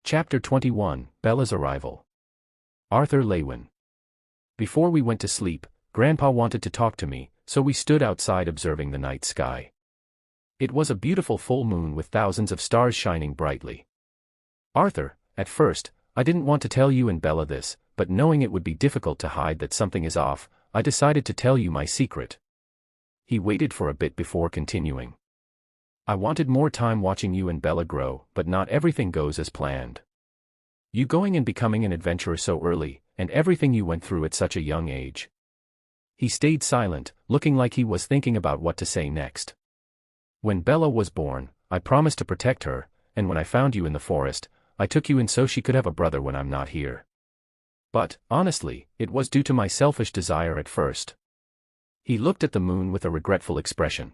Chapter 21, Bella's Arrival. Arthur Leywin. Before we went to sleep, Grandpa wanted to talk to me, so we stood outside observing the night sky. It was a beautiful full moon with thousands of stars shining brightly. Arthur, at first, I didn't want to tell you and Bella this, but knowing it would be difficult to hide that something is off, I decided to tell you my secret. He waited for a bit before continuing. I wanted more time watching you and Bella grow, but not everything goes as planned. You going and becoming an adventurer so early, and everything you went through at such a young age. He stayed silent, looking like he was thinking about what to say next. When Bella was born, I promised to protect her, and when I found you in the forest, I took you in so she could have a brother when I'm not here. But, honestly, it was due to my selfish desire at first. He looked at the moon with a regretful expression.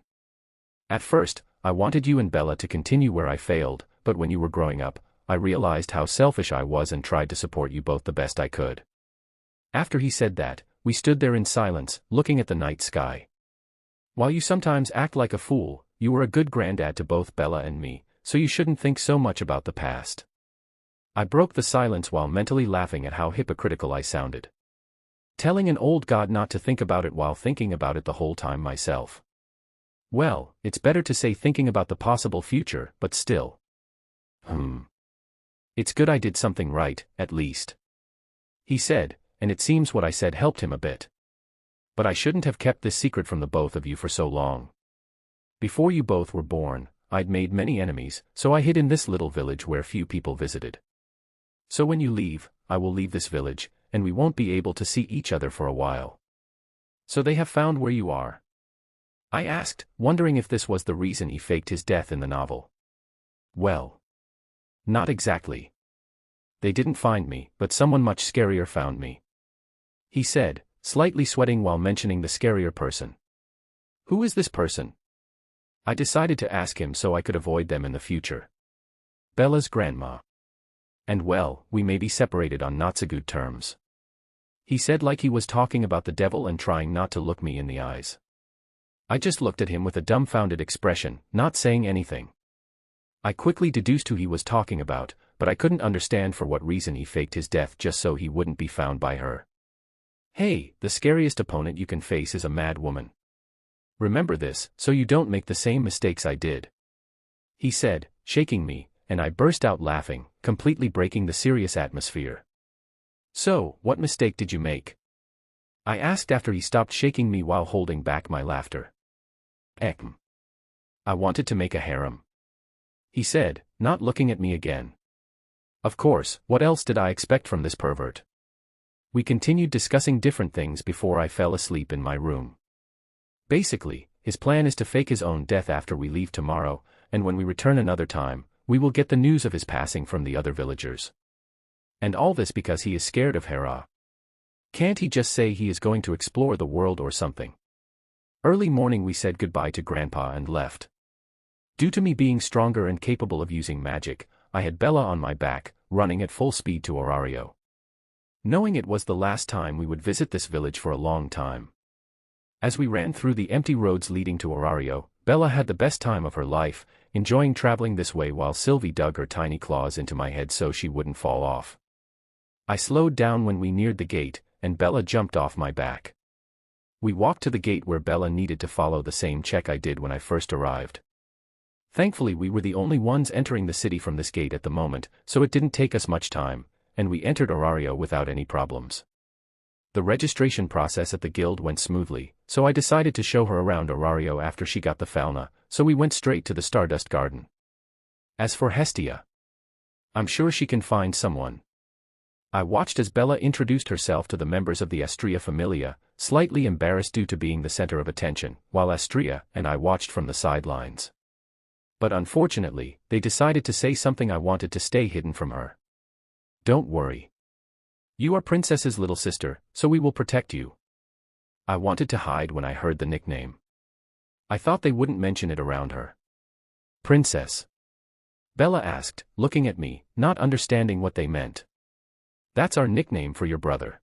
At first, I wanted you and Bella to continue where I failed, but when you were growing up, I realized how selfish I was and tried to support you both the best I could. After he said that, we stood there in silence, looking at the night sky. While you sometimes act like a fool, you were a good granddad to both Bella and me, so you shouldn't think so much about the past. I broke the silence while mentally laughing at how hypocritical I sounded. Telling an old god not to think about it while thinking about it the whole time myself. Well, it's better to say thinking about the possible future, but still. It's good I did something right, at least. He said, and it seems what I said helped him a bit. But I shouldn't have kept this secret from the both of you for so long. Before you both were born, I'd made many enemies, so I hid in this little village where few people visited. So when you leave, I will leave this village, and we won't be able to see each other for a while. So they have found where you are? I asked, wondering if this was the reason he faked his death in the novel. Well, not exactly. They didn't find me, but someone much scarier found me. He said, slightly sweating while mentioning the scarier person. Who is this person? I decided to ask him so I could avoid them in the future. Bella's grandma. And well, we may be separated on not so good terms. He said like he was talking about the devil and trying not to look me in the eyes. I just looked at him with a dumbfounded expression, not saying anything. I quickly deduced who he was talking about, but I couldn't understand for what reason he faked his death just so he wouldn't be found by her. Hey, the scariest opponent you can face is a mad woman. Remember this, so you don't make the same mistakes I did. He said, shaking me, and I burst out laughing, completely breaking the serious atmosphere. So, what mistake did you make? I asked after he stopped shaking me while holding back my laughter. I wanted to make a harem. He said, not looking at me again. Of course, what else did I expect from this pervert? We continued discussing different things before I fell asleep in my room. Basically, his plan is to fake his own death after we leave tomorrow, and when we return another time, we will get the news of his passing from the other villagers. And all this because he is scared of Hera. Can't he just say he is going to explore the world or something? Early morning we said goodbye to Grandpa and left. Due to me being stronger and capable of using magic, I had Bella on my back, running at full speed to Orario. Knowing it was the last time we would visit this village for a long time. As we ran through the empty roads leading to Orario, Bella had the best time of her life, enjoying traveling this way while Sylvie dug her tiny claws into my head so she wouldn't fall off. I slowed down when we neared the gate, and Bella jumped off my back. We walked to the gate where Bella needed to follow the same check I did when I first arrived. Thankfully we were the only ones entering the city from this gate at the moment, so it didn't take us much time, and we entered Orario without any problems. The registration process at the guild went smoothly, so I decided to show her around Orario after she got the Falna, so we went straight to the Stardust Garden. As for Hestia, I'm sure she can find someone. I watched as Bella introduced herself to the members of the Astrea Familia, slightly embarrassed due to being the center of attention, while Astrea and I watched from the sidelines. But unfortunately, they decided to say something I wanted to stay hidden from her. Don't worry. You are Princess's little sister, so we will protect you. I wanted to hide when I heard the nickname. I thought they wouldn't mention it around her. Princess? Bella asked, looking at me, not understanding what they meant. That's our nickname for your brother.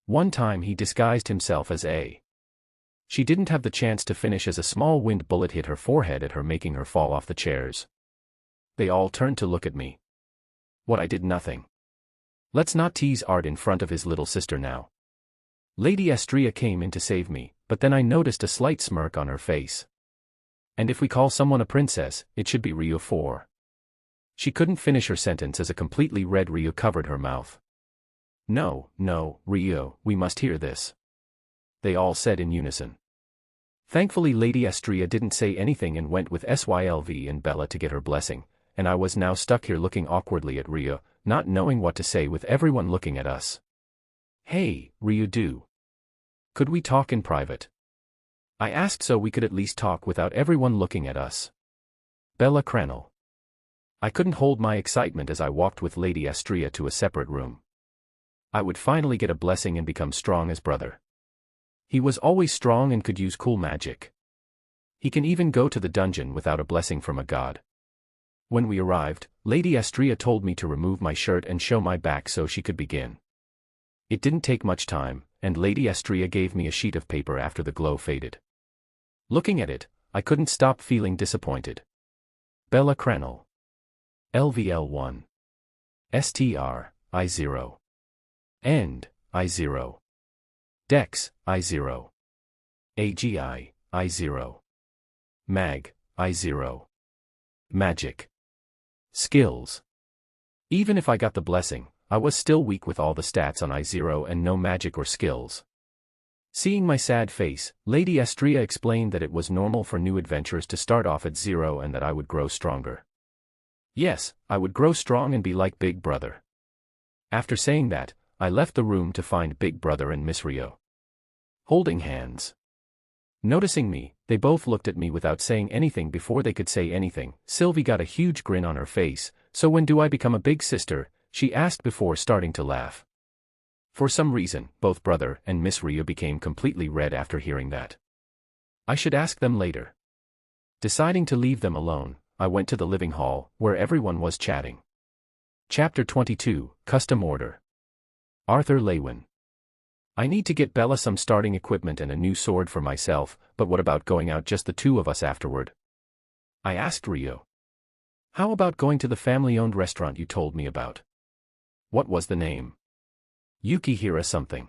One time he disguised himself as A. She didn't have the chance to finish as a small wind bullet hit her forehead at her, making her fall off the chairs. They all turned to look at me. What, I did nothing? Let's not tease Art in front of his little sister now. Lady Astrea came in to save me, but then I noticed a slight smirk on her face. And if we call someone a princess, it should be Ryo 4. She couldn't finish her sentence as a completely red Ryo covered her mouth. No, no, Ryo, we must hear this. They all said in unison. Thankfully Lady Astrea didn't say anything and went with Sylv and Bella to get her blessing, and I was now stuck here looking awkwardly at Ryo, not knowing what to say with everyone looking at us. Hey, Ryo, could we talk in private? I asked so we could at least talk without everyone looking at us. Bella Cranel. I couldn't hold my excitement as I walked with Lady Astrea to a separate room. I would finally get a blessing and become strong as brother. He was always strong and could use cool magic. He can even go to the dungeon without a blessing from a god. When we arrived, Lady Astrea told me to remove my shirt and show my back so she could begin. It didn't take much time, and Lady Astrea gave me a sheet of paper after the glow faded. Looking at it, I couldn't stop feeling disappointed. Bella Cranel. LVL1. STR, I0. End, I0. Dex, I0. AGI, I0. Mag, I0. Magic. Skills. Even if I got the blessing, I was still weak with all the stats on I0 and no magic or skills. Seeing my sad face, Lady Astrea explained that it was normal for new adventurers to start off at 0 and that I would grow stronger. Yes, I would grow strong and be like Big Brother. After saying that, I left the room to find Big Brother and Miss Ryo. Holding hands. Noticing me, they both looked at me without saying anything before they could say anything. Sylvie got a huge grin on her face. So when do I become a big sister? She asked before starting to laugh. For some reason, both Brother and Miss Ryo became completely red after hearing that. I should ask them later. Deciding to leave them alone, I went to the living hall, where everyone was chatting. Chapter 22, Custom Order. Arthur Leywin. I need to get Bella some starting equipment and a new sword for myself, but what about going out just the two of us afterward? I asked Ryo. How about going to the family-owned restaurant you told me about? What was the name? Yukihira something.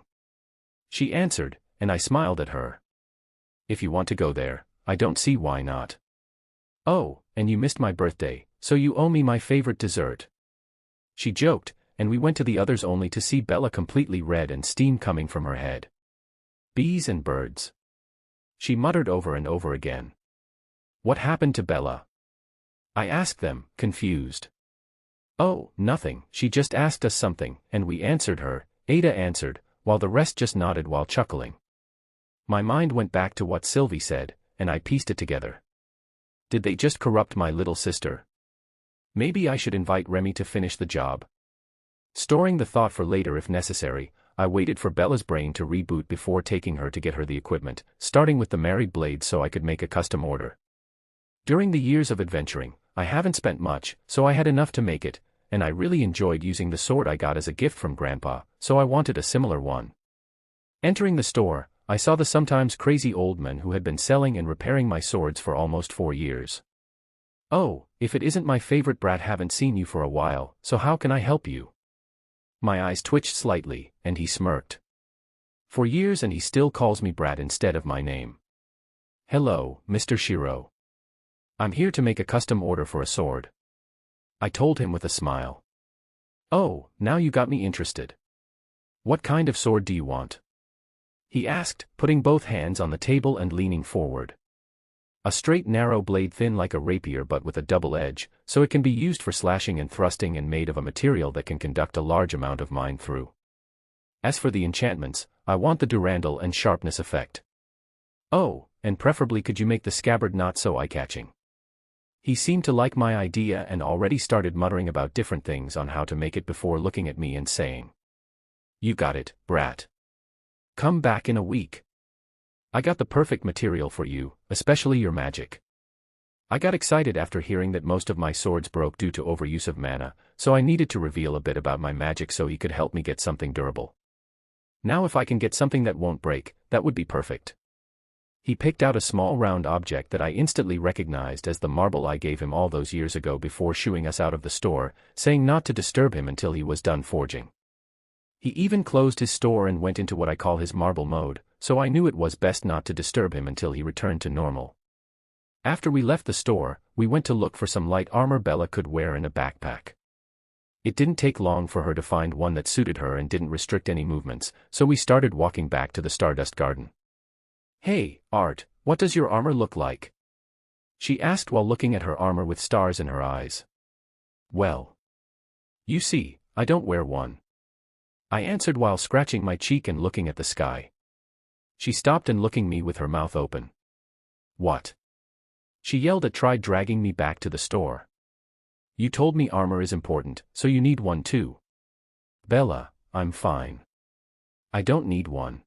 She answered, and I smiled at her. If you want to go there, I don't see why not. Oh, and you missed my birthday, so you owe me my favorite dessert. She joked, and we went to the others only to see Bella completely red and steam coming from her head. Bees and birds. She muttered over and over again. What happened to Bella? I asked them, confused. Oh, nothing, she just asked us something, and we answered her, Ada answered, while the rest just nodded while chuckling. My mind went back to what Sylvie said, and I pieced it together. Did they just corrupt my little sister? Maybe I should invite Remy to finish the job. Storing the thought for later if necessary, I waited for Bella's brain to reboot before taking her to get her the equipment, starting with the married blade so I could make a custom order. During the years of adventuring, I haven't spent much, so I had enough to make it, and I really enjoyed using the sword I got as a gift from Grandpa, so I wanted a similar one. Entering the store, I saw the sometimes crazy old man who had been selling and repairing my swords for almost 4 years. Oh, if it isn't my favorite brat, haven't seen you for a while, so how can I help you? My eyes twitched slightly, and he smirked. For years and he still calls me brat instead of my name. Hello, Mr. Shiro. I'm here to make a custom order for a sword. I told him with a smile. Oh, now you got me interested. What kind of sword do you want? He asked, putting both hands on the table and leaning forward. A straight narrow blade thin like a rapier but with a double edge, so it can be used for slashing and thrusting and made of a material that can conduct a large amount of mine through. As for the enchantments, I want the Durandal and sharpness effect. Oh, and preferably could you make the scabbard not so eye-catching? He seemed to like my idea and already started muttering about different things on how to make it before looking at me and saying, You got it, brat. Come back in a week. I got the perfect material for you, especially your magic. I got excited after hearing that most of my swords broke due to overuse of mana, so I needed to reveal a bit about my magic so he could help me get something durable. Now if I can get something that won't break, that would be perfect. He picked out a small round object that I instantly recognized as the marble I gave him all those years ago before shooing us out of the store, saying not to disturb him until he was done forging. He even closed his store and went into what I call his marble mode, so I knew it was best not to disturb him until he returned to normal. After we left the store, we went to look for some light armor Bella could wear in a backpack. It didn't take long for her to find one that suited her and didn't restrict any movements, so we started walking back to the Stardust Garden. "Hey, Art, what does your armor look like?" she asked while looking at her armor with stars in her eyes. "Well, you see, I don't wear one," I answered while scratching my cheek and looking at the sky. She stopped and looking me with her mouth open. "What?" she yelled at tried dragging me back to the store. "You told me armor is important, so you need one too." "Bella, I'm fine. I don't need one.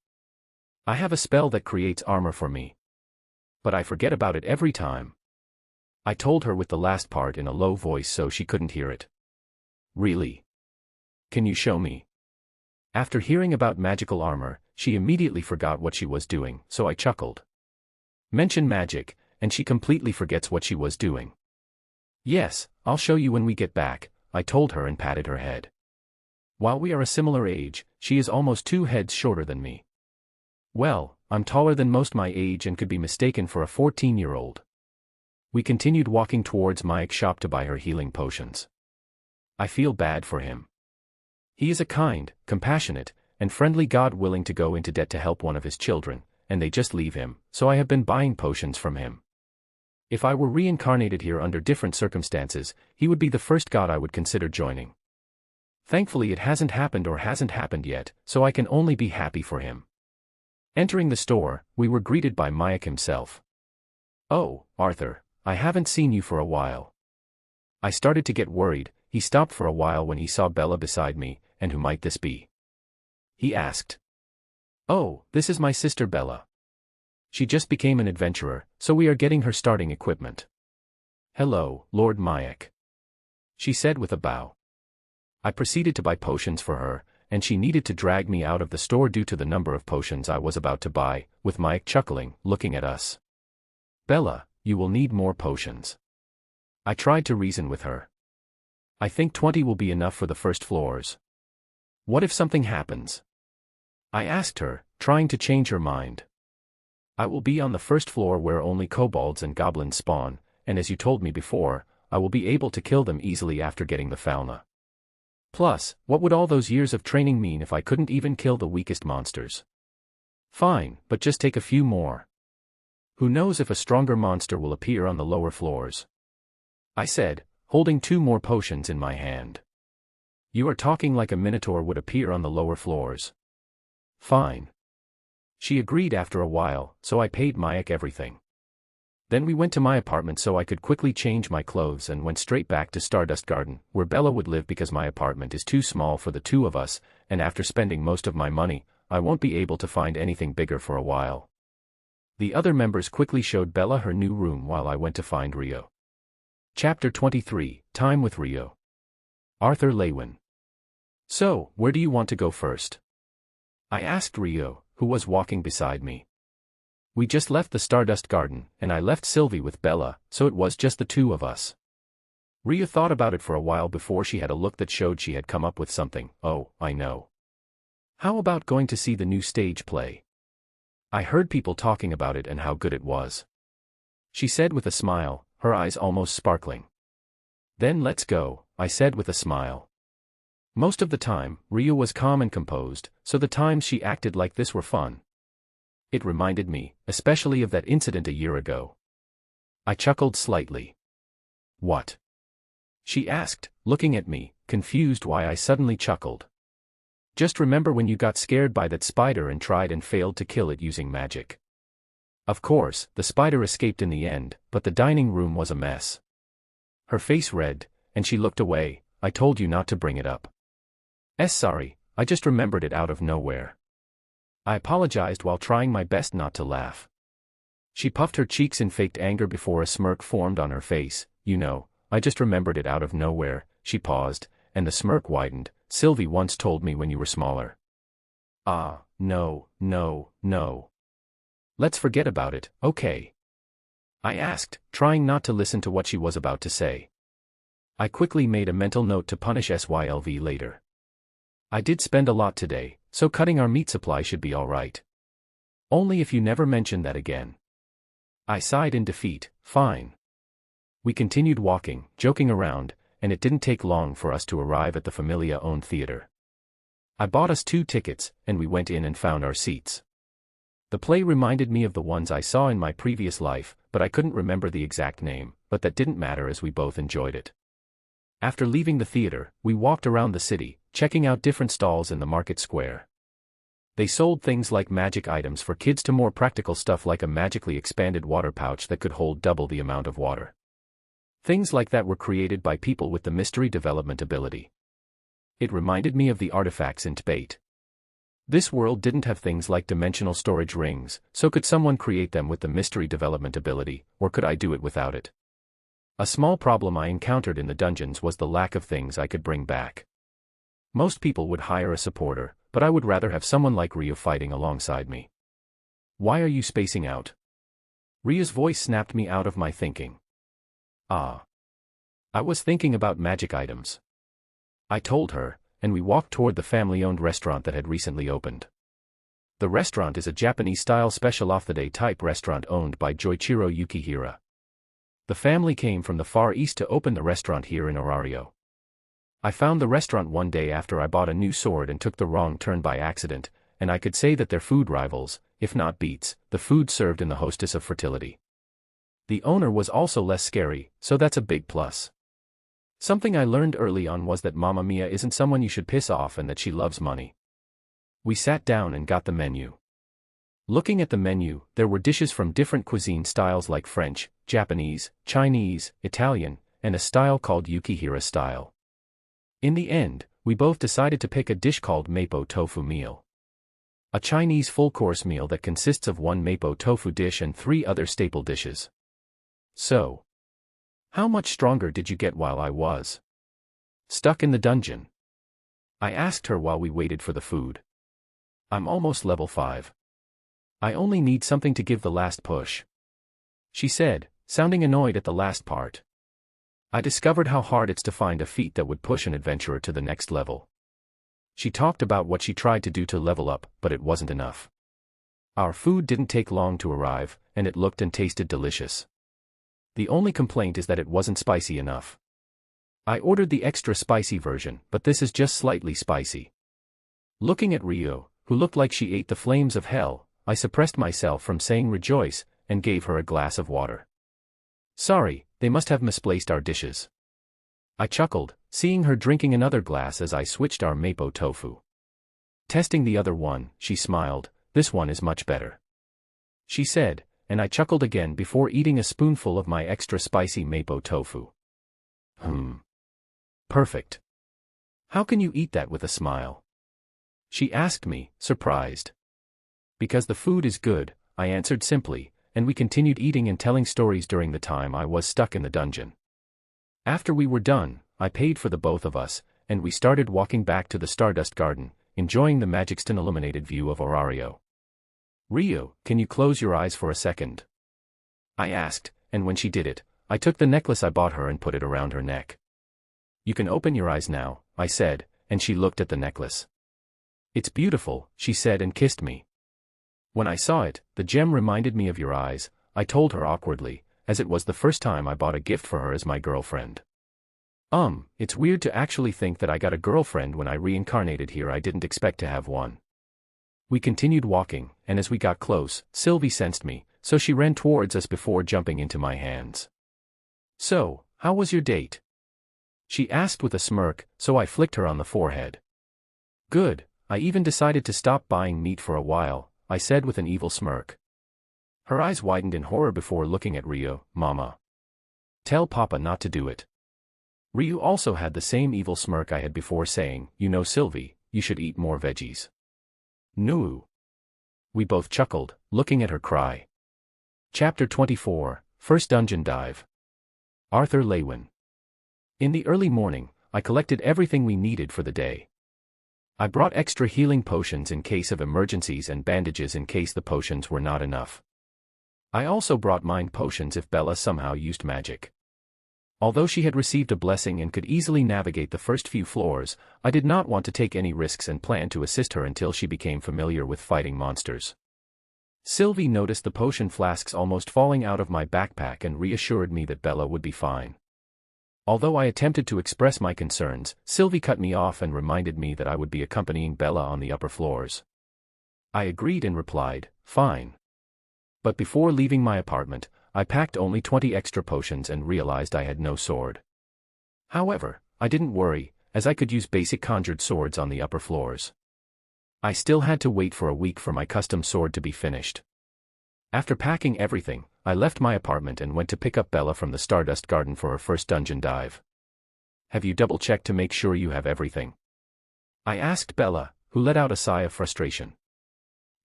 I have a spell that creates armor for me. But I forget about it every time." I told her with the last part in a low voice so she couldn't hear it. "Really? Can you show me?" After hearing about magical armor, she immediately forgot what she was doing, so I chuckled. Mention magic, and she completely forgets what she was doing. "Yes, I'll show you when we get back," I told her and patted her head. While we are a similar age, she is almost 2 heads shorter than me. Well, I'm taller than most my age and could be mistaken for a 14-year-old. We continued walking towards Mike's shop to buy her healing potions. I feel bad for him. He is a kind, compassionate, and friendly God willing to go into debt to help one of his children, and they just leave him, so I have been buying potions from him. If I were reincarnated here under different circumstances, he would be the first god I would consider joining. Thankfully it hasn't happened yet, so I can only be happy for him. Entering the store, we were greeted by Mike himself. "Oh, Arthur, I haven't seen you for a while." I started to get worried. He stopped for a while when he saw Bella beside me, and who might this be? He asked. "Oh, this is my sister Bella. She just became an adventurer, so we are getting her starting equipment." "Hello, Lord Mike," she said with a bow. I proceeded to buy potions for her, and she needed to drag me out of the store due to the number of potions I was about to buy, with Mike chuckling, looking at us. "Bella, you will need more potions." I tried to reason with her. "I think 20 will be enough for the first floors. What if something happens?" I asked her, trying to change her mind. "I will be on the first floor where only kobolds and goblins spawn, and as you told me before, I will be able to kill them easily after getting the fauna. Plus, what would all those years of training mean if I couldn't even kill the weakest monsters?" "Fine, but just take a few more. Who knows if a stronger monster will appear on the lower floors?" I said, holding 2 more potions in my hand. "You are talking like a minotaur would appear on the lower floors." "Fine." She agreed after a while, so I paid Mike everything. Then we went to my apartment so I could quickly change my clothes and went straight back to Stardust Garden, where Bella would live because my apartment is too small for the 2 of us, and after spending most of my money, I won't be able to find anything bigger for a while. The other members quickly showed Bella her new room while I went to find Rio. Chapter 23, Time with Rio. Arthur Leywin. "So, where do you want to go first?" I asked Rio, who was walking beside me. We just left the Stardust Garden, and I left Sylvie with Bella, so it was just the 2 of us. Rio thought about it for a while before she had a look that showed she had come up with something. "Oh, I know. How about going to see the new stage play? I heard people talking about it and how good it was," she said with a smile, her eyes almost sparkling. "Then let's go," I said with a smile. Most of the time, Rio was calm and composed, so the times she acted like this were fun. It reminded me, especially of that incident a year ago. I chuckled slightly. "What?" she asked, looking at me, confused why I suddenly chuckled. "Just remember when you got scared by that spider and tried and failed to kill it using magic. Of course, the spider escaped in the end, but the dining room was a mess." Her face reddened, and she looked away. "I told you not to bring it up." Sorry, I just remembered it out of nowhere." I apologized while trying my best not to laugh. She puffed her cheeks in faked anger before a smirk formed on her face. "You know, I just remembered it out of nowhere." She paused, and the smirk widened. "Sylvie once told me when you were smaller." "Ah, no. Let's forget about it, okay? I asked, trying not to listen to what she was about to say. I quickly made a mental note to punish SYLV later. I did spend a lot today, so cutting our meat supply should be alright. Only if you never mention that again. I sighed in defeat. Fine. We continued walking, joking around, and it didn't take long for us to arrive at the Familia-owned theater. I bought us 2 tickets, and we went in and found our seats. The play reminded me of the ones I saw in my previous life, but I couldn't remember the exact name, but that didn't matter as we both enjoyed it. After leaving the theater, we walked around the city, checking out different stalls in the market square. They sold things like magic items for kids to more practical stuff like a magically expanded water pouch that could hold double the amount of water. Things like that were created by people with the mystery development ability. It reminded me of the artifacts in Tibet. This world didn't have things like dimensional storage rings, so could someone create them with the mystery development ability, or could I do it without it? A small problem I encountered in the dungeons was the lack of things I could bring back. Most people would hire a supporter, but I would rather have someone like Ryu fighting alongside me. Why are you spacing out? Ryu's voice snapped me out of my thinking. Ah. I was thinking about magic items. I told her, and we walked toward the family-owned restaurant that had recently opened. The restaurant is a Japanese-style special off-the-day type restaurant owned by Joichiro Yukihira. The family came from the Far East to open the restaurant here in Orario. I found the restaurant one day after I bought a new sword and took the wrong turn by accident, and I could say that their food rivals, if not beats, the food served in the Hostess of Fertility. The owner was also less scary, so that's a big plus. Something I learned early on was that Mamma Mia isn't someone you should piss off and that she loves money. We sat down and got the menu. Looking at the menu, there were dishes from different cuisine styles like French, Japanese, Chinese, Italian, and a style called Yukihira style. In the end, we both decided to pick a dish called Mappo tofu meal. A Chinese full-course meal that consists of 1 Mappo tofu dish and 3 other staple dishes. So, how much stronger did you get while I was stuck in the dungeon? I asked her while we waited for the food. I'm almost level 5. I only need something to give the last push, she said, sounding annoyed at the last part. I discovered how hard it's to find a feat that would push an adventurer to the next level. She talked about what she tried to do to level up, but it wasn't enough. Our food didn't take long to arrive, and it looked and tasted delicious. The only complaint is that it wasn't spicy enough. I ordered the extra spicy version, but this is just slightly spicy. Looking at Ryo, who looked like she ate the flames of hell, I suppressed myself from saying rejoice, and gave her a glass of water. Sorry, they must have misplaced our dishes. I chuckled, seeing her drinking another glass as I switched our Mappo tofu. Testing the other one, she smiled. This one is much better, she said, and I chuckled again before eating a spoonful of my extra spicy Mappo tofu. Perfect. How can you eat that with a smile? She asked me, surprised. Because the food is good, I answered simply, and we continued eating and telling stories during the time I was stuck in the dungeon. After we were done, I paid for the both of us, and we started walking back to the Stardust Garden, enjoying the Magicston illuminated view of Orario. Ryo, can you close your eyes for a second? I asked, and when she did it, I took the necklace I bought her and put it around her neck. You can open your eyes now, I said, and she looked at the necklace. It's beautiful, she said and kissed me. When I saw it, the gem reminded me of your eyes, I told her awkwardly, as it was the first time I bought a gift for her as my girlfriend. It's weird to actually think that I got a girlfriend when I reincarnated here. I didn't expect to have one. We continued walking, and as we got close, Sylvie sensed me, so she ran towards us before jumping into my hands. So, how was your date? She asked with a smirk, so I flicked her on the forehead. Good, I even decided to stop buying meat for a while, I said with an evil smirk. Her eyes widened in horror before looking at Ryo. Mama. Tell Papa not to do it. Ryu also had the same evil smirk I had before, saying, you know Sylvie, you should eat more veggies. No. We both chuckled, looking at her cry. Chapter 24, First Dungeon Dive. Arthur Leywin. In the early morning, I collected everything we needed for the day. I brought extra healing potions in case of emergencies and bandages in case the potions were not enough. I also brought mind potions if Bella somehow used magic. Although she had received a blessing and could easily navigate the first few floors, I did not want to take any risks and planned to assist her until she became familiar with fighting monsters. Sylvie noticed the potion flasks almost falling out of my backpack and reassured me that Bella would be fine. Although I attempted to express my concerns, Sylvie cut me off and reminded me that I would be accompanying Bella on the upper floors. I agreed and replied, "Fine." But before leaving my apartment, I packed only 20 extra potions and realized I had no sword. However, I didn't worry, as I could use basic conjured swords on the upper floors. I still had to wait for a week for my custom sword to be finished. After packing everything, I left my apartment and went to pick up Bella from the Stardust Garden for her first dungeon dive. "Have you double-checked to make sure you have everything?" I asked Bella, who let out a sigh of frustration.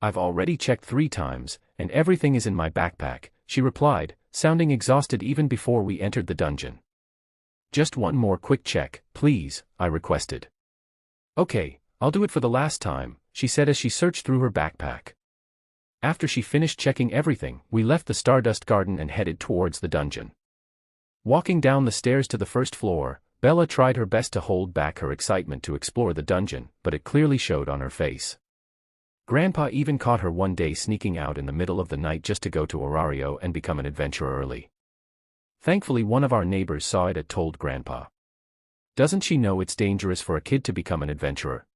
"I've already checked 3 times, and everything is in my backpack," she replied, sounding exhausted even before we entered the dungeon. "Just one more quick check, please," I requested. "Okay, I'll do it for the last time," she said as she searched through her backpack. After she finished checking everything, we left the Stardust Garden and headed towards the dungeon. Walking down the stairs to the first floor, Bella tried her best to hold back her excitement to explore the dungeon, but it clearly showed on her face. Grandpa even caught her one day sneaking out in the middle of the night just to go to Orario and become an adventurer early. Thankfully, one of our neighbors saw it and told Grandpa. "Doesn't she know it's dangerous for a kid to become an adventurer?"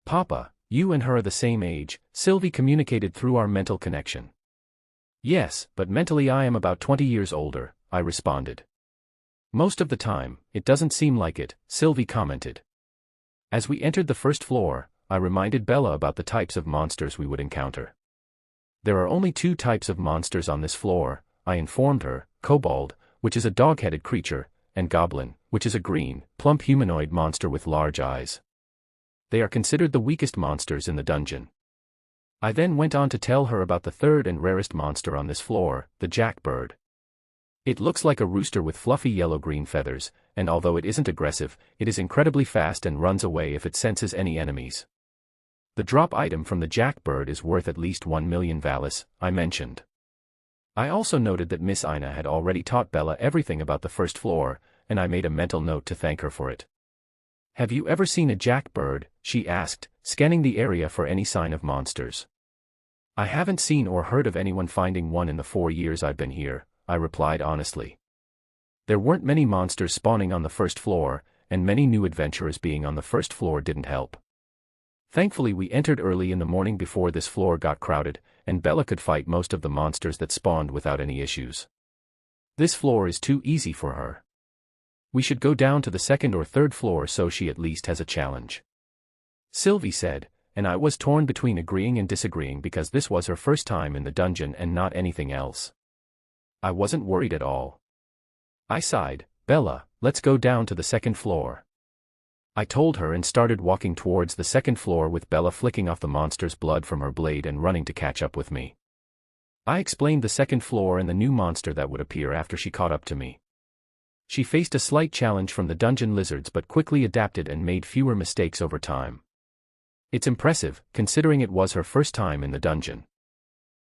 "Papa, you and her are the same age," Sylvie communicated through our mental connection. "Yes, but mentally I am about 20 years older," I responded. "Most of the time, it doesn't seem like it," Sylvie commented. As we entered the first floor, I reminded Bella about the types of monsters we would encounter. "There are only 2 types of monsters on this floor," I informed her: Kobold, which is a dog-headed creature, and Goblin, which is a green, plump humanoid monster with large eyes. They are considered the weakest monsters in the dungeon. I then went on to tell her about the 3rd and rarest monster on this floor, the Jackbird. It looks like a rooster with fluffy yellow-green feathers, and although it isn't aggressive, it is incredibly fast and runs away if it senses any enemies. The drop item from the Jackbird is worth at least 1 million Valis, I mentioned. I also noted that Miss Ina had already taught Bella everything about the first floor, and I made a mental note to thank her for it. "Have you ever seen a Jackbird?" she asked, scanning the area for any sign of monsters. "I haven't seen or heard of anyone finding one in the 4 years I've been here," I replied honestly. There weren't many monsters spawning on the first floor, and many new adventurers being on the first floor didn't help. Thankfully, we entered early in the morning before this floor got crowded, and Bella could fight most of the monsters that spawned without any issues. This floor is too easy for her. We should go down to the 2nd or 3rd floor so she at least has a challenge," Sylvie said, and I was torn between agreeing and disagreeing because this was her first time in the dungeon and not anything else. I wasn't worried at all. I sighed, "Bella, let's go down to the 2nd floor." I told her and started walking towards the 2nd floor with Bella flicking off the monster's blood from her blade and running to catch up with me. I explained the 2nd floor and the new monster that would appear after she caught up to me. She faced a slight challenge from the dungeon lizards but quickly adapted and made fewer mistakes over time. It's impressive, considering it was her first time in the dungeon.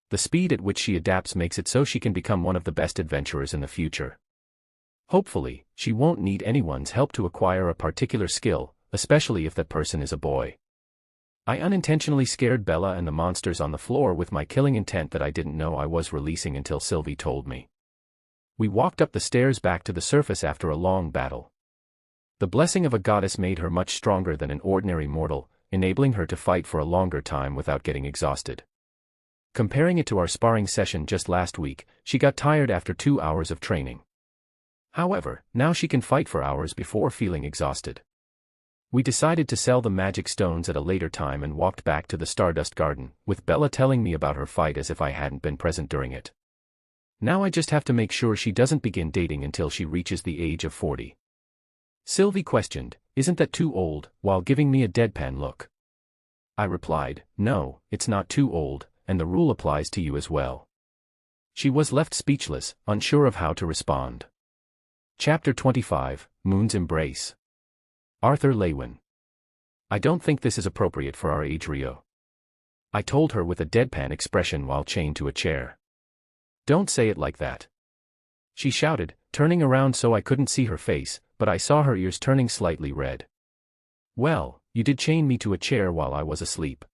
The speed at which she adapts makes it so she can become one of the best adventurers in the future. Hopefully, she won't need anyone's help to acquire a particular skill, especially if that person is a boy. I unintentionally scared Bella and the monsters on the floor with my killing intent that I didn't know I was releasing until Sylvie told me. We walked up the stairs back to the surface after a long battle. The blessing of a goddess made her much stronger than an ordinary mortal, enabling her to fight for a longer time without getting exhausted. Comparing it to our sparring session just last week, she got tired after 2 hours of training. However, now she can fight for hours before feeling exhausted. We decided to sell the magic stones at a later time and walked back to the Stardust Garden, with Bella telling me about her fight as if I hadn't been present during it. Now I just have to make sure she doesn't begin dating until she reaches the age of 40. Sylvie questioned, "Isn't that too old?" while giving me a deadpan look. I replied, "No, it's not too old, and the rule applies to you as well." She was left speechless, unsure of how to respond. Chapter 25, Moon's Embrace. Arthur Leywin. I don't think this is appropriate for our age, Rio. I told her with a deadpan expression while chained to a chair. Don't say it like that. She shouted, turning around so I couldn't see her face, but I saw her ears turning slightly red. Well, you did chain me to a chair while I was asleep.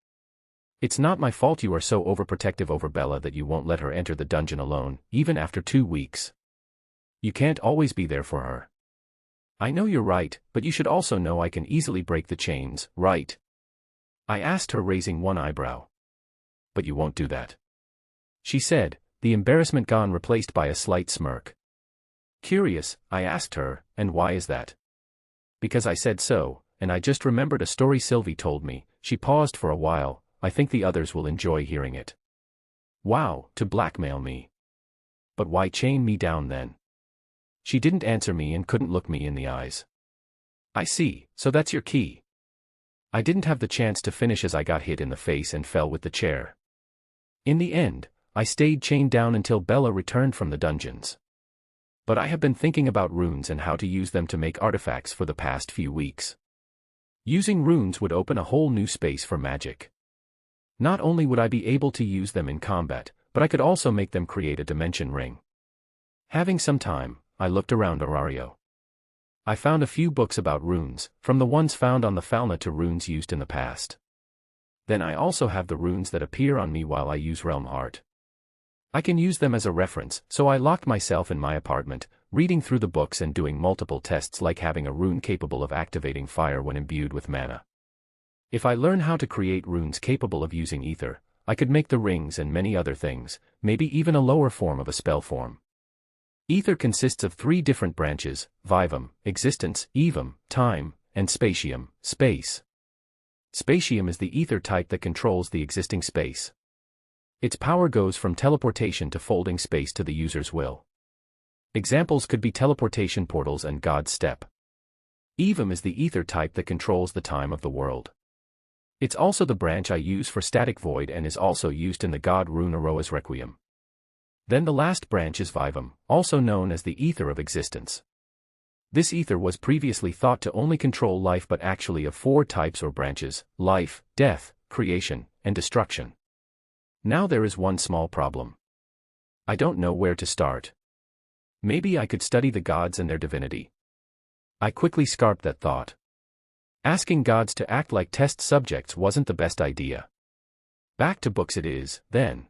It's not my fault you are so overprotective over Bella that you won't let her enter the dungeon alone, even after 2 weeks. You can't always be there for her. I know you're right, but you should also know I can easily break the chains, right? I asked her, raising one eyebrow. But you won't do that. She said, the embarrassment gone, replaced by a slight smirk. Curious, I asked her, and why is that? Because I said so, and I just remembered a story Sylvie told me. She paused for a while. I think the others will enjoy hearing it. Wow, to blackmail me. But why chain me down then? She didn't answer me and couldn't look me in the eyes. I see, so that's your key. I didn't have the chance to finish as I got hit in the face and fell with the chair. In the end, I stayed chained down until Bella returned from the dungeons. But I have been thinking about runes and how to use them to make artifacts for the past few weeks. Using runes would open a whole new space for magic. Not only would I be able to use them in combat, but I could also make them create a dimension ring. Having some time, I looked around Arario. I found a few books about runes, from the ones found on the Falna to runes used in the past. Then I also have the runes that appear on me while I use realm art. I can use them as a reference, so I locked myself in my apartment, reading through the books and doing multiple tests, like having a rune capable of activating fire when imbued with mana. If I learn how to create runes capable of using ether, I could make the rings and many other things, maybe even a lower form of a spell form. Ether consists of 3 different branches: vivum, existence; evum, time; and spatium, space. Spatium is the ether type that controls the existing space. Its power goes from teleportation to folding space to the user's will. Examples could be teleportation portals and God's step. Evum is the ether type that controls the time of the world. It's also the branch I use for static void and is also used in the god rune Aroa's Requiem. Then the last branch is vivum, also known as the ether of existence. This ether was previously thought to only control life, but actually of 4 types or branches: life, death, creation, and destruction. Now there is one small problem. I don't know where to start. Maybe I could study the gods and their divinity. I quickly scarped that thought. Asking gods to act like test subjects wasn't the best idea. Back to books it is, then.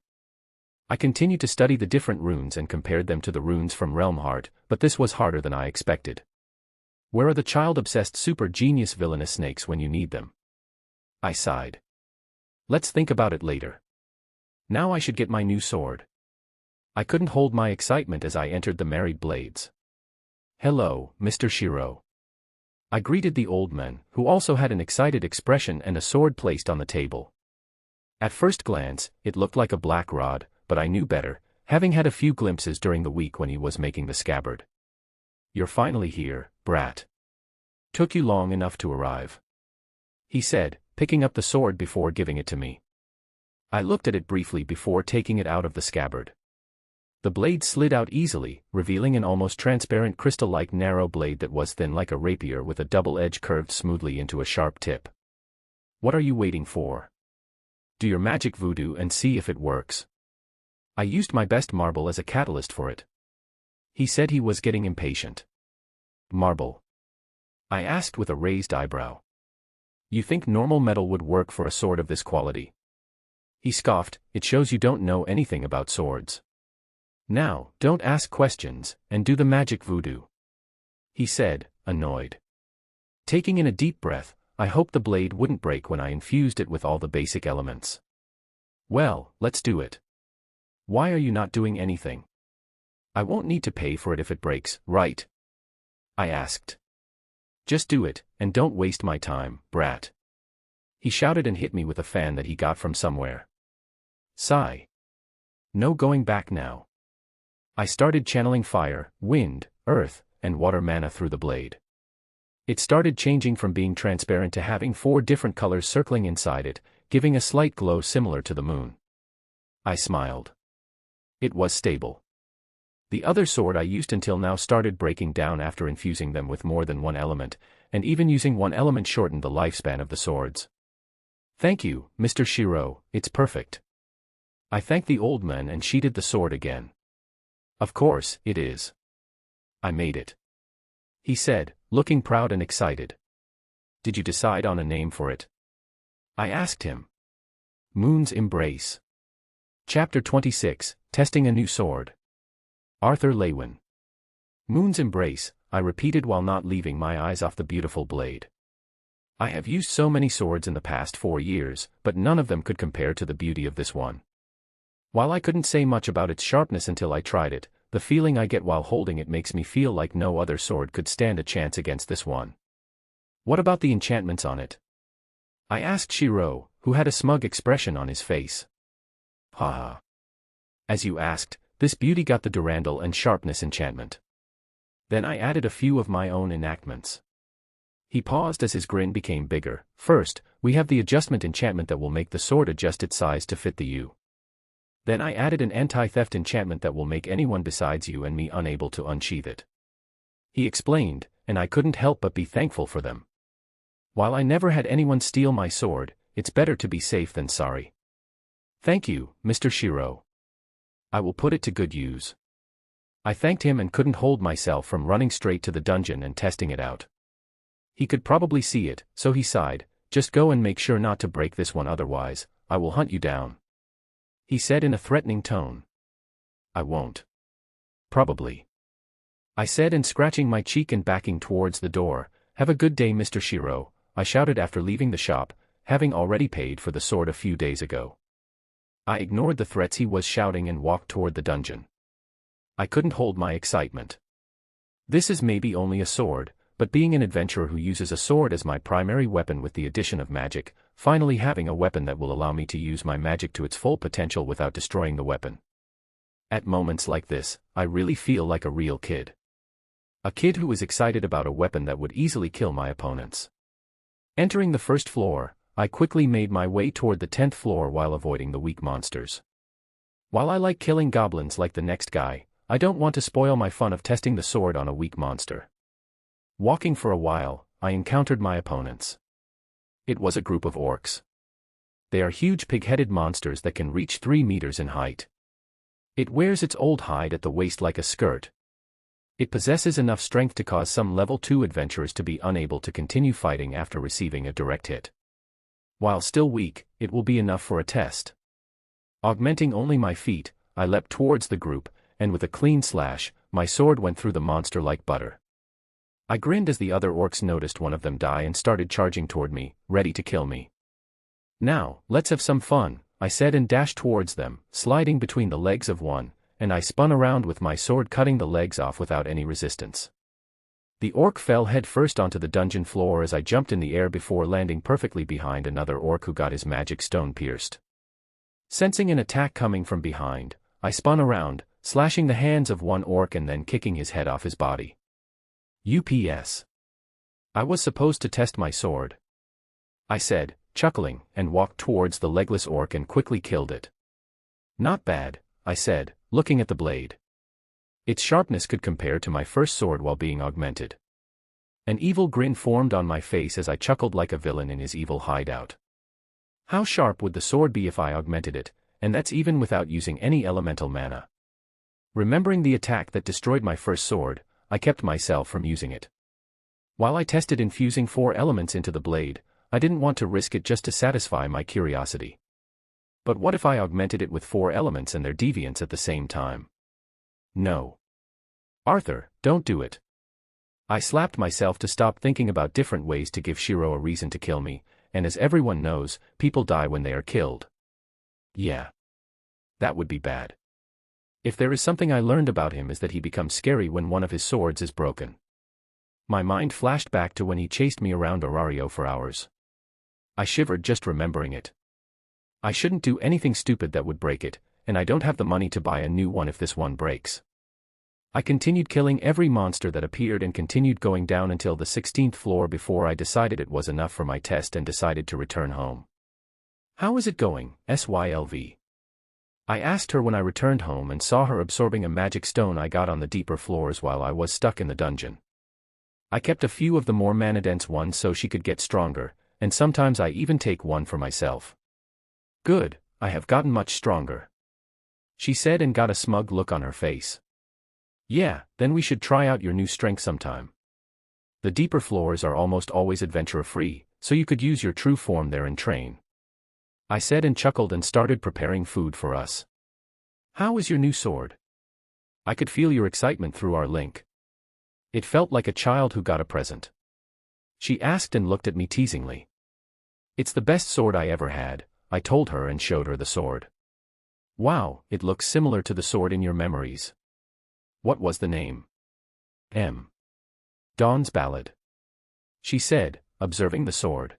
I continued to study the different runes and compared them to the runes from Realm Heart, but this was harder than I expected. Where are the child-obsessed super-genius villainous snakes when you need them? I sighed. Let's think about it later. Now I should get my new sword. I couldn't hold my excitement as I entered the Married Blades. Hello, Mr. Shiro. I greeted the old man, who also had an excited expression and a sword placed on the table. At first glance, it looked like a black rod, but I knew better, having had a few glimpses during the week when he was making the scabbard. You're finally here, brat. Took you long enough to arrive, he said, picking up the sword before giving it to me. I looked at it briefly before taking it out of the scabbard. The blade slid out easily, revealing an almost transparent crystal-like narrow blade that was thin like a rapier with a double edge curved smoothly into a sharp tip. What are you waiting for? Do your magic voodoo and see if it works. I used my best marble as a catalyst for it. He said he was getting impatient. Marble? I asked with a raised eyebrow. You think normal metal would work for a sword of this quality? He scoffed. It shows you don't know anything about swords. Now, don't ask questions, and do the magic voodoo, he said, annoyed. Taking in a deep breath, I hoped the blade wouldn't break when I infused it with all the basic elements. Well, let's do it. Why are you not doing anything? I won't need to pay for it if it breaks, right? I asked. Just do it, and don't waste my time, brat. He shouted and hit me with a fan that he got from somewhere. Sigh. No going back now. I started channeling fire, wind, earth, and water mana through the blade. It started changing from being transparent to having 4 different colors circling inside it, giving a slight glow similar to the moon. I smiled. It was stable. The other sword I used until now started breaking down after infusing them with more than one element, and even using one element shortened the lifespan of the swords. Thank you, Mr. Shiro, it's perfect. I thanked the old man and sheathed the sword again. Of course, it is. I made it, he said, looking proud and excited. Did you decide on a name for it? I asked him. Moon's Embrace. Chapter 26, Testing a New Sword. Arthur Leywin. Moon's Embrace, I repeated while not leaving my eyes off the beautiful blade. I have used so many swords in the past 4 years, but none of them could compare to the beauty of this one. While I couldn't say much about its sharpness until I tried it, the feeling I get while holding it makes me feel like no other sword could stand a chance against this one. What about the enchantments on it? I asked Shiro, who had a smug expression on his face. Haha. As you asked, this beauty got the Durandal and Sharpness enchantment. Then I added a few of my own enactments. He paused as his grin became bigger. First, we have the adjustment enchantment that will make the sword adjust its size to fit the you. Then I added an anti-theft enchantment that will make anyone besides you and me unable to unsheath it. He explained, and I couldn't help but be thankful for them. While I never had anyone steal my sword, it's better to be safe than sorry. Thank you, Mr. Shiro. I will put it to good use. I thanked him and couldn't hold myself from running straight to the dungeon and testing it out. He could probably see it, so he sighed, just go and make sure not to break this one otherwise, I will hunt you down. He said in a threatening tone. I won't. Probably. I said and scratching my cheek and backing towards the door, have a good day Mr. Shiro, I shouted after leaving the shop, having already paid for the sword a few days ago. I ignored the threats he was shouting and walked toward the dungeon. I couldn't hold my excitement. This is maybe only a sword, but being an adventurer who uses a sword as my primary weapon with the addition of magic, finally having a weapon that will allow me to use my magic to its full potential without destroying the weapon. At moments like this, I really feel like a real kid. A kid who is excited about a weapon that would easily kill my opponents. Entering the first floor, I quickly made my way toward the 10th floor while avoiding the weak monsters. While I like killing goblins like the next guy, I don't want to spoil my fun of testing the sword on a weak monster. Walking for a while, I encountered my opponents. It was a group of orcs. They are huge pig-headed monsters that can reach 3 meters in height. It wears its old hide at the waist like a skirt. It possesses enough strength to cause some level 2 adventurers to be unable to continue fighting after receiving a direct hit. While still weak, it will be enough for a test. Augmenting only my feet, I leapt towards the group, and with a clean slash, my sword went through the monster like butter. I grinned as the other orcs noticed one of them die and started charging toward me, ready to kill me. Now, let's have some fun, I said and dashed towards them, sliding between the legs of one, and I spun around with my sword cutting the legs off without any resistance. The orc fell head first onto the dungeon floor as I jumped in the air before landing perfectly behind another orc who got his magic stone pierced. Sensing an attack coming from behind, I spun around, slashing the hands of one orc and then kicking his head off his body. UPS. I was supposed to test my sword, I said, chuckling, and walked towards the legless orc and quickly killed it. Not bad, I said, looking at the blade. Its sharpness could compare to my first sword while being augmented. An evil grin formed on my face as I chuckled like a villain in his evil hideout. How sharp would the sword be if I augmented it, and that's even without using any elemental mana. Remembering the attack that destroyed my first sword, I kept myself from using it. While I tested infusing 4 elements into the blade, I didn't want to risk it just to satisfy my curiosity. But what if I augmented it with 4 elements and their deviants at the same time? No. Arthur, don't do it. I slapped myself to stop thinking about different ways to give Shiro a reason to kill me, and as everyone knows, people die when they are killed. Yeah. That would be bad. If there is something I learned about him is that he becomes scary when one of his swords is broken. My mind flashed back to when he chased me around Orario for hours. I shivered just remembering it. I shouldn't do anything stupid that would break it, and I don't have the money to buy a new one if this one breaks. I continued killing every monster that appeared and continued going down until the 16th floor before I decided it was enough for my test and decided to return home. How is it going, SYLV? I asked her when I returned home and saw her absorbing a magic stone I got on the deeper floors while I was stuck in the dungeon. I kept a few of the more mana-dense ones so she could get stronger, and sometimes I even take one for myself. Good, I have gotten much stronger, she said and got a smug look on her face. Yeah, then we should try out your new strength sometime. The deeper floors are almost always adventure-free, so you could use your true form there and train, I said and chuckled and started preparing food for us. How is your new sword? I could feel your excitement through our link. It felt like a child who got a present. She asked and looked at me teasingly. It's the best sword I ever had, I told her and showed her the sword. Wow, it looks similar to the sword in your memories. What was the name? Dawn's Ballad, she said, observing the sword.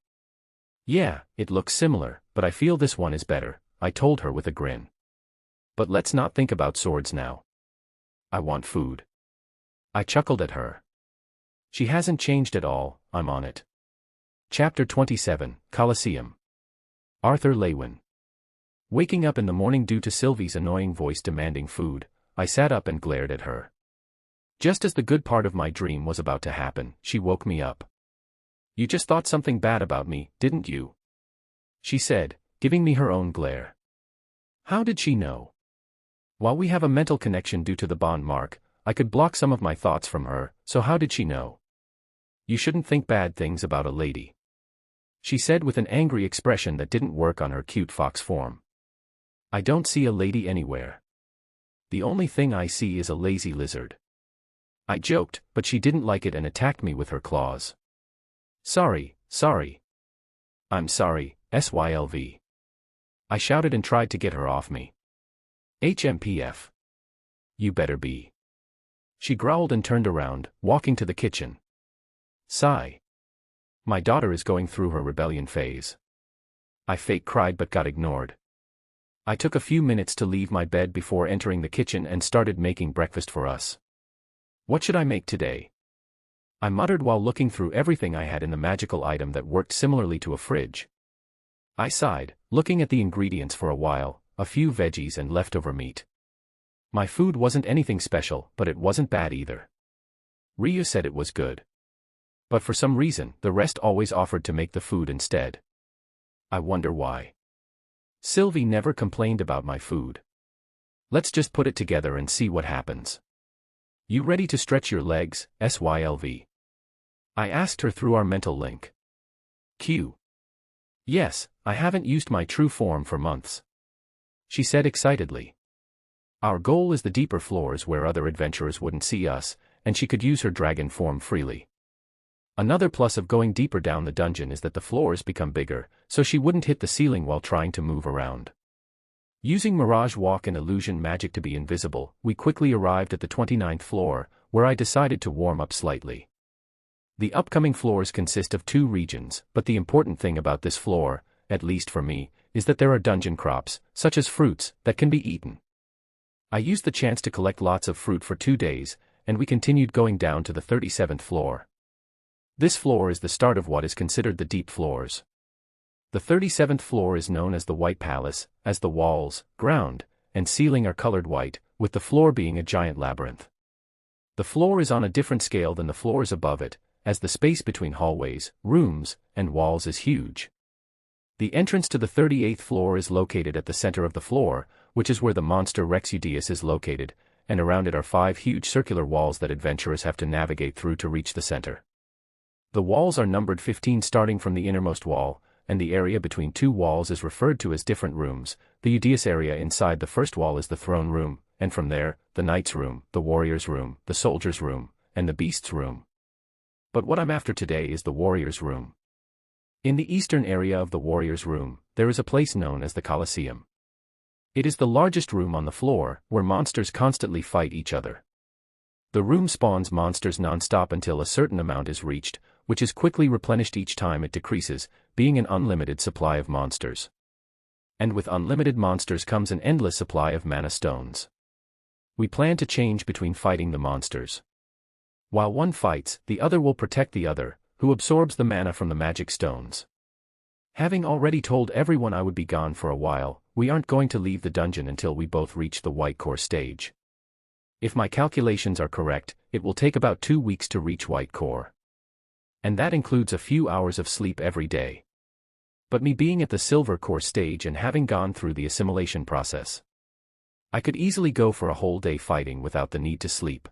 Yeah, it looks similar, but I feel this one is better, I told her with a grin. But let's not think about swords now. I want food. I chuckled at her. She hasn't changed at all, I'm on it. Chapter 27, Colosseum. Arthur Leywin. Waking up in the morning due to Sylvie's annoying voice demanding food, I sat up and glared at her. Just as the good part of my dream was about to happen, she woke me up. You just thought something bad about me, didn't you? She said, giving me her own glare. How did she know? While we have a mental connection due to the bond mark, I could block some of my thoughts from her, so how did she know? You shouldn't think bad things about a lady, she said with an angry expression that didn't work on her cute fox form. I don't see a lady anywhere. The only thing I see is a lazy lizard. I joked, but she didn't like it and attacked me with her claws. Sorry. I'm sorry, SYLV. I shouted and tried to get her off me. HMPF. You better be. She growled and turned around, walking to the kitchen. Sigh. My daughter is going through her rebellion phase. I fake cried but got ignored. I took a few minutes to leave my bed before entering the kitchen and started making breakfast for us. What should I make today? I muttered while looking through everything I had in the magical item that worked similarly to a fridge. I sighed, looking at the ingredients for a while, a few veggies and leftover meat. My food wasn't anything special, but it wasn't bad either. Ryu said it was good. But for some reason, the rest always offered to make the food instead. I wonder why. Sylvie never complained about my food. Let's just put it together and see what happens. You ready to stretch your legs, SYLV? I asked her through our mental link. Q. Yes, I haven't used my true form for months, she said excitedly. Our goal is the deeper floors where other adventurers wouldn't see us, and she could use her dragon form freely. Another plus of going deeper down the dungeon is that the floors become bigger, so she wouldn't hit the ceiling while trying to move around. Using Mirage Walk and Illusion Magic to be invisible, we quickly arrived at the 29th floor, where I decided to warm up slightly. The upcoming floors consist of 2 regions, but the important thing about this floor, at least for me, is that there are dungeon crops, such as fruits, that can be eaten. I used the chance to collect lots of fruit for 2 days, and we continued going down to the 37th floor. This floor is the start of what is considered the deep floors. The 37th floor is known as the White Palace, as the walls, ground, and ceiling are colored white, with the floor being a giant labyrinth. The floor is on a different scale than the floors above it, as the space between hallways, rooms, and walls is huge. The entrance to the 38th floor is located at the center of the floor, which is where the monster Rexudius is located, and around it are 5 huge circular walls that adventurers have to navigate through to reach the center. The walls are numbered 15 starting from the innermost wall, and the area between 2 walls is referred to as different rooms. The Udius area inside the first wall is the throne room, and from there, the knight's room, the warrior's room, the soldier's room, and the beast's room. But what I'm after today is the warrior's room. In the eastern area of the warrior's room, there is a place known as the Colosseum. It is the largest room on the floor, where monsters constantly fight each other. The room spawns monsters non-stop until a certain amount is reached, which is quickly replenished each time it decreases, being an unlimited supply of monsters. And with unlimited monsters comes an endless supply of mana stones. We plan to change between fighting the monsters. While one fights, the other will protect the other, who absorbs the mana from the magic stones. Having already told everyone I would be gone for a while, we aren't going to leave the dungeon until we both reach the White Core stage. If my calculations are correct, it will take about 2 weeks to reach White Core. And that includes a few hours of sleep every day. But me being at the silver core stage and having gone through the assimilation process, I could easily go for a whole day fighting without the need to sleep.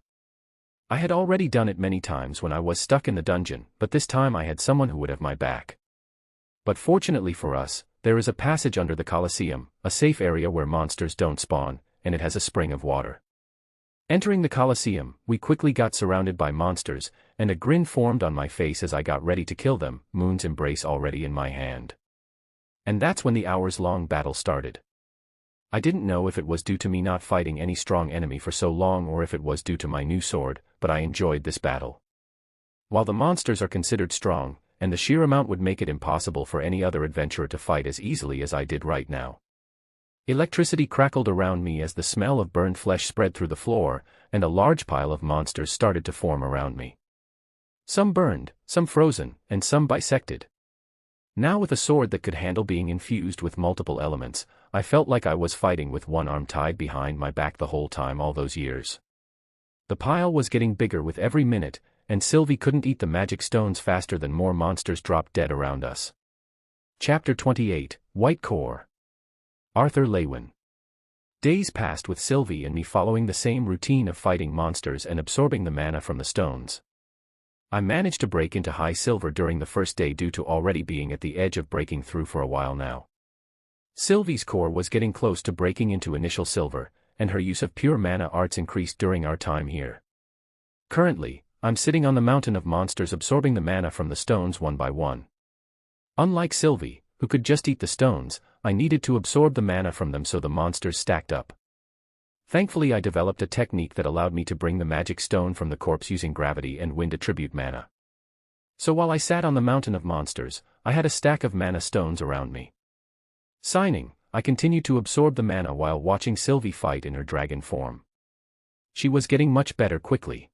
I had already done it many times when I was stuck in the dungeon, but this time I had someone who would have my back. But fortunately for us, there is a passage under the Colosseum, a safe area where monsters don't spawn, and it has a spring of water. Entering the Colosseum, we quickly got surrounded by monsters, and a grin formed on my face as I got ready to kill them, Moon's Embrace already in my hand. And that's when the hours-long battle started. I didn't know if it was due to me not fighting any strong enemy for so long or if it was due to my new sword, but I enjoyed this battle. While the monsters are considered strong, and the sheer amount would make it impossible for any other adventurer to fight as easily as I did right now. Electricity crackled around me as the smell of burned flesh spread through the floor, and a large pile of monsters started to form around me. Some burned, some frozen, and some bisected. Now with a sword that could handle being infused with multiple elements, I felt like I was fighting with one arm tied behind my back the whole time all those years. The pile was getting bigger with every minute, and Sylvie couldn't eat the magic stones faster than more monsters dropped dead around us. Chapter 28, White Core. Arthur Leywin. Days passed with Sylvie and me following the same routine of fighting monsters and absorbing the mana from the stones. I managed to break into high silver during the first day due to already being at the edge of breaking through for a while now. Sylvie's core was getting close to breaking into initial silver, and her use of pure mana arts increased during our time here. Currently, I'm sitting on the mountain of monsters absorbing the mana from the stones one by one. Unlike Sylvie, who could just eat the stones, I needed to absorb the mana from them so the monsters stacked up. Thankfully I developed a technique that allowed me to bring the magic stone from the corpse using gravity and wind attribute mana. So while I sat on the mountain of monsters, I had a stack of mana stones around me. Signing, I continued to absorb the mana while watching Sylvie fight in her dragon form. She was getting much better quickly.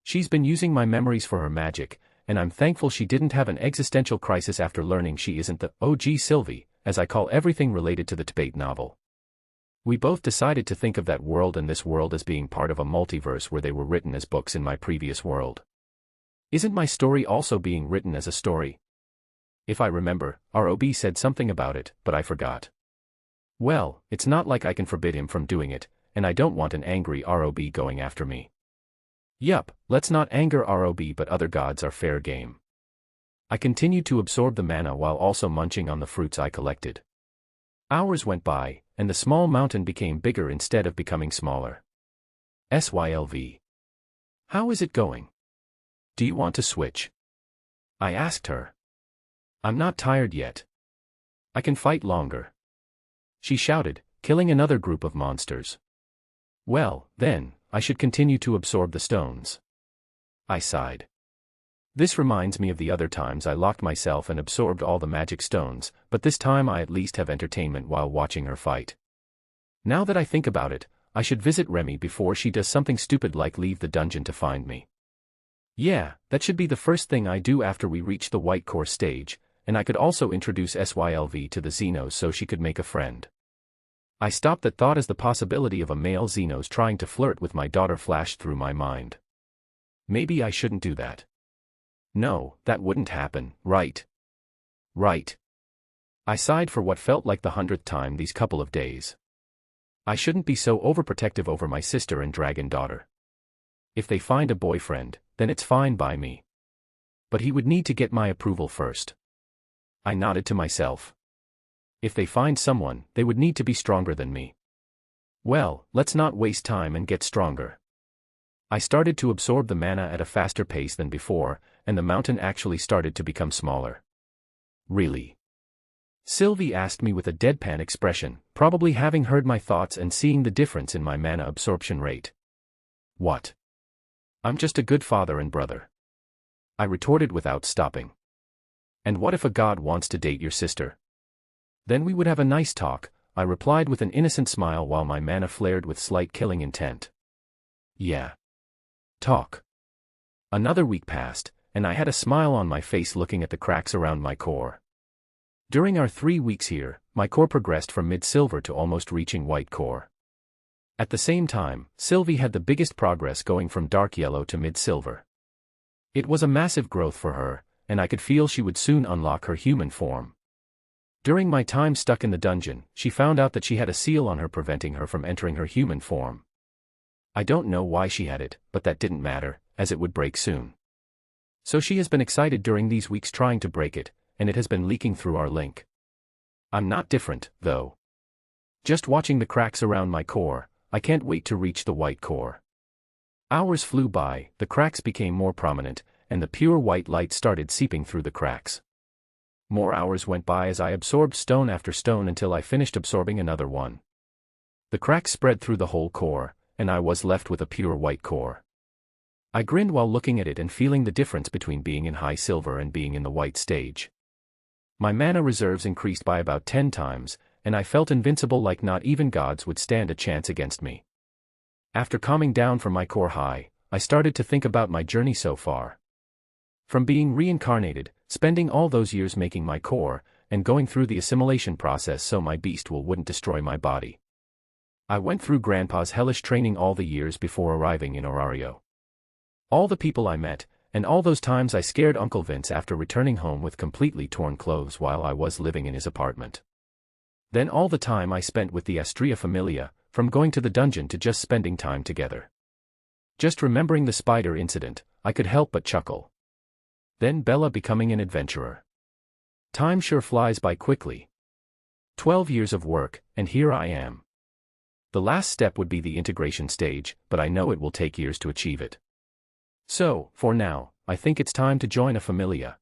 She's been using my memories for her magic, and I'm thankful she didn't have an existential crisis after learning she isn't the OG Sylvie, as I call everything related to the debate novel. We both decided to think of that world and this world as being part of a multiverse where they were written as books in my previous world. Isn't my story also being written as a story? If I remember, ROB said something about it, but I forgot. Well, it's not like I can forbid him from doing it, and I don't want an angry ROB going after me. Yup, let's not anger ROB, but other gods are fair game. I continued to absorb the mana while also munching on the fruits I collected. Hours went by, and the small mountain became bigger instead of becoming smaller. SYLV. How is it going? Do you want to switch? I asked her. I'm not tired yet. I can fight longer. She shouted, killing another group of monsters. Well, then, I should continue to absorb the stones. I sighed. This reminds me of the other times I locked myself and absorbed all the magic stones, but this time I at least have entertainment while watching her fight. Now that I think about it, I should visit Remy before she does something stupid like leave the dungeon to find me. Yeah, that should be the first thing I do after we reach the White Core stage, and I could also introduce SYLV to the Xenos so she could make a friend. I stopped that thought as the possibility of a male Xenos trying to flirt with my daughter flashed through my mind. Maybe I shouldn't do that. No, that wouldn't happen, right? Right. I sighed for what felt like the 100th time these couple of days. I shouldn't be so overprotective over my sister and dragon daughter. If they find a boyfriend, then it's fine by me. But he would need to get my approval first. I nodded to myself. If they find someone, they would need to be stronger than me. Well, let's not waste time and get stronger. I started to absorb the mana at a faster pace than before, and the mountain actually started to become smaller. Really? Sylvie asked me with a deadpan expression, probably having heard my thoughts and seeing the difference in my mana absorption rate. What? I'm just a good father and brother. I retorted without stopping. And what if a god wants to date your sister? Then we would have a nice talk, I replied with an innocent smile while my mana flared with slight killing intent. Yeah. Talk. Another week passed, and I had a smile on my face looking at the cracks around my core. During our 3 weeks here, my core progressed from mid-silver to almost reaching white core. At the same time, Sylvie had the biggest progress going from dark yellow to mid-silver. It was a massive growth for her, and I could feel she would soon unlock her human form. During my time stuck in the dungeon, she found out that she had a seal on her preventing her from entering her human form. I don't know why she had it, but that didn't matter, as it would break soon. So she has been excited during these weeks trying to break it, and it has been leaking through our link. I'm not different, though. Just watching the cracks around my core, I can't wait to reach the white core. Hours flew by, the cracks became more prominent, and the pure white light started seeping through the cracks. More hours went by as I absorbed stone after stone until I finished absorbing another one. The cracks spread through the whole core, and I was left with a pure white core. I grinned while looking at it and feeling the difference between being in high silver and being in the white stage. My mana reserves increased by about 10 times, and I felt invincible, like not even gods would stand a chance against me. After calming down from my core high, I started to think about my journey so far. From being reincarnated, spending all those years making my core, and going through the assimilation process so my beast wouldn't destroy my body. I went through Grandpa's hellish training all the years before arriving in Orario. All the people I met, and all those times I scared Uncle Vince after returning home with completely torn clothes while I was living in his apartment. Then all the time I spent with the Astria Familia, from going to the dungeon to just spending time together. Just remembering the spider incident, I could help but chuckle. Then Bella becoming an adventurer. Time sure flies by quickly. 12 years of work, and here I am. The last step would be the integration stage, but I know it will take years to achieve it. So, for now, I think it's time to join a familia.